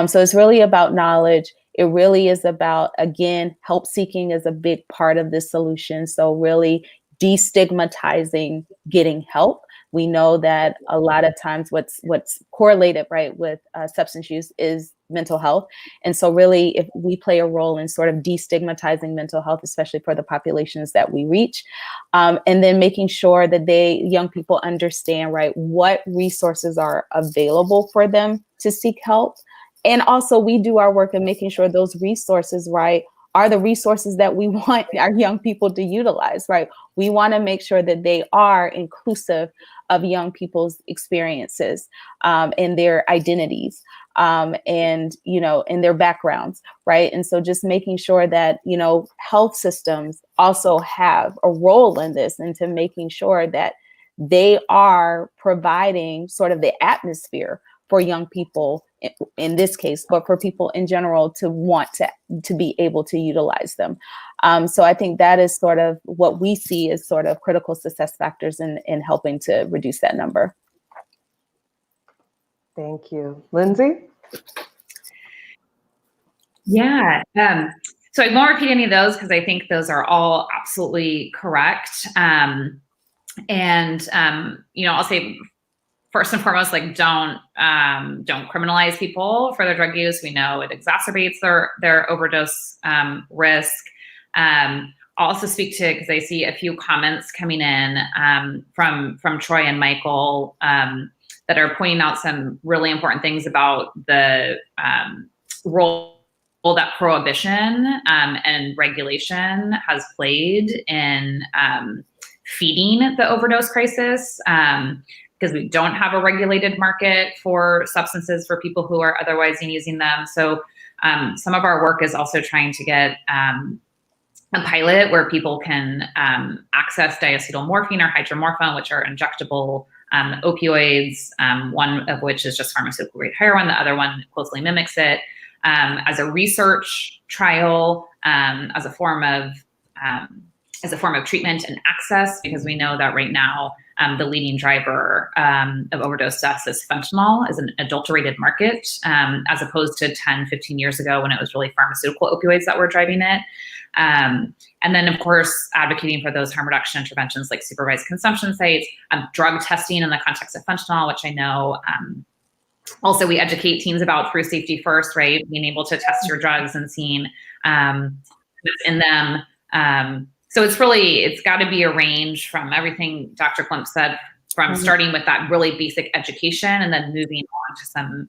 So it's really about knowledge. It really is about, again, help seeking is a big part of this solution. So really destigmatizing getting help. We know that a lot of times what's correlated, right, with substance use is mental health. And so really, if we play a role in sort of destigmatizing mental health, especially for the populations that we reach, and then making sure that young people understand, right, what resources are available for them to seek help. And also we do our work in making sure those resources, right, are the resources that we want our young people to utilize, right? We want to make sure that they are inclusive of young people's experiences and their identities and, in their backgrounds, right? And so just making sure that, health systems also have a role in this, and to making sure that they are providing sort of the atmosphere for young people in this case, but for people in general to want to be able to utilize them. So I think that is sort of what we see as sort of critical success factors in helping to reduce that number. Thank you. Lindsay? Yeah. So I won't repeat any of those because I think those are all absolutely correct. And I'll say, first and foremost, like don't criminalize people for their drug use. We know it exacerbates their overdose risk. I'll also speak to, because I see a few comments coming in from Troy and Michael that are pointing out some really important things about the role that prohibition and regulation has played in feeding the overdose crisis. Because we don't have a regulated market for substances for people who are otherwise using them. So some of our work is also trying to get a pilot where people can access diacetylmorphine or hydromorphone, which are injectable opioids, one of which is just pharmaceutical grade heroin, the other one closely mimics it, as a research trial, as a form of treatment and access, because we know that right now the leading driver of overdose deaths is fentanyl, as an adulterated market, as opposed to 10, 15 years ago when it was really pharmaceutical opioids that were driving it. And then, of course, advocating for those harm reduction interventions like supervised consumption sites, drug testing in the context of fentanyl, which I know also we educate teams about through Safety First, right? Being able to test your drugs and seeing what's in them. So it's got to be a range from everything Dr. Klimp said, from starting with that really basic education and then moving on to some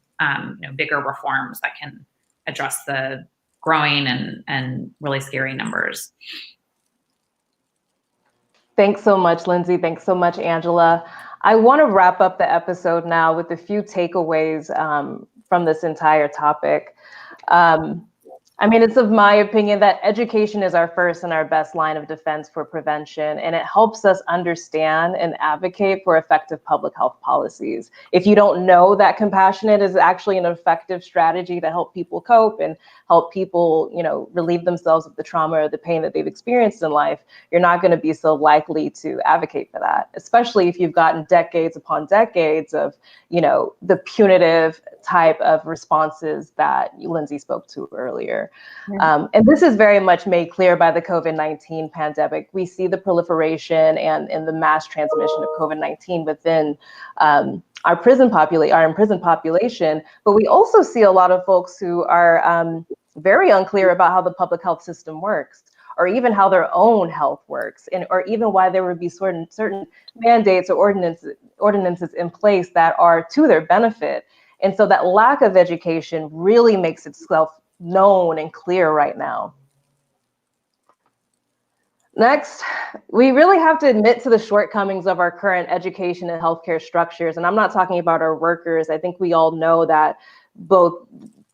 bigger reforms that can address the growing and really scary numbers. Thanks so much, Lindsay. Thanks so much, Angela. I want to wrap up the episode now with a few takeaways from this entire topic. It's of my opinion that education is our first and our best line of defense for prevention, and it helps us understand and advocate for effective public health policies. If you don't know that compassionate is actually an effective strategy to help people cope and help people, relieve themselves of the trauma or the pain that they've experienced in life, you're not going to be so likely to advocate for that, especially if you've gotten decades upon decades of, the punitive type of responses that Lindsay spoke to earlier. And this is very much made clear by the COVID-19 pandemic. We see the proliferation and the mass transmission of COVID-19 within our imprisoned population, but we also see a lot of folks who are very unclear about how the public health system works, or even how their own health works, or even why there would be certain mandates or ordinances in place that are to their benefit. And so that lack of education really makes itself known and clear right now. Next, we really have to admit to the shortcomings of our current education and healthcare structures. And I'm not talking about our workers. I think we all know that both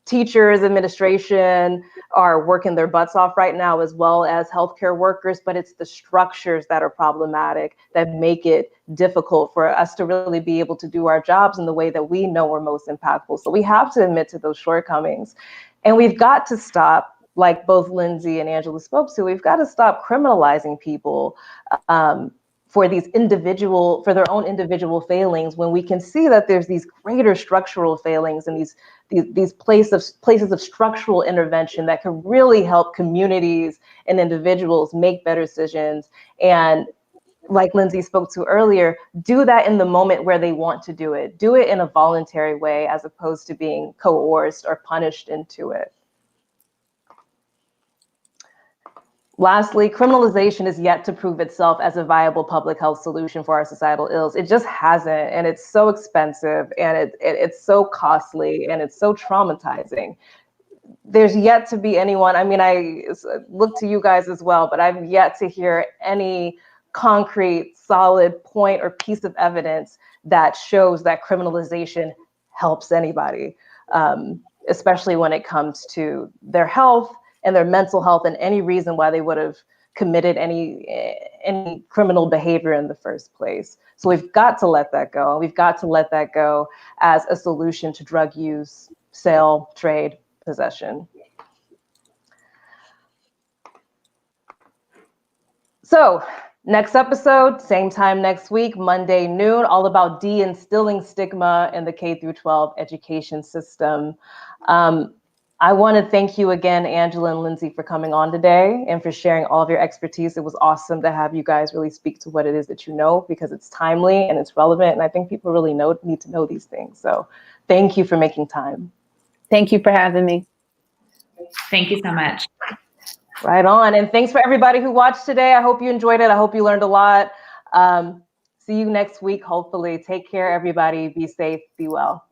teachers, administration are working their butts off right now, as well as healthcare workers, but it's the structures that are problematic that make it difficult for us to really be able to do our jobs in the way that we know are most impactful. So we have to admit to those shortcomings. And we've got to stop, like both Lindsay and Angela spoke to, we've got to stop criminalizing people for their own individual failings, when we can see that there's these greater structural failings and these places of structural intervention that can really help communities and individuals make better decisions. And like Lindsay spoke to earlier, do that in the moment where they want to do it. Do it in a voluntary way, as opposed to being coerced or punished into it. Lastly, criminalization is yet to prove itself as a viable public health solution for our societal ills. It just hasn't, and it's so expensive, and it's so costly, and it's so traumatizing. There's yet to be anyone, I look to you guys as well, but I've yet to hear any concrete, solid point or piece of evidence that shows that criminalization helps anybody, especially when it comes to their health and their mental health, and any reason why they would have committed any criminal behavior in the first place. So we've got to let that go. We've got to let that go as a solution to drug use, sale, trade, possession. So next episode, same time next week, Monday noon, all about de-instilling stigma in the K-12 education system. I want to thank you again, Angela and Lindsay, for coming on today and for sharing all of your expertise. It was awesome to have you guys really speak to what it is that you know, because it's timely and it's relevant. And I think people really need to know these things. So thank you for making time. Thank you for having me. Thank you so much. Right on. And thanks for everybody who watched today. I hope you enjoyed it. I hope you learned a lot. See you next week, hopefully. Take care, everybody. Be safe. Be well.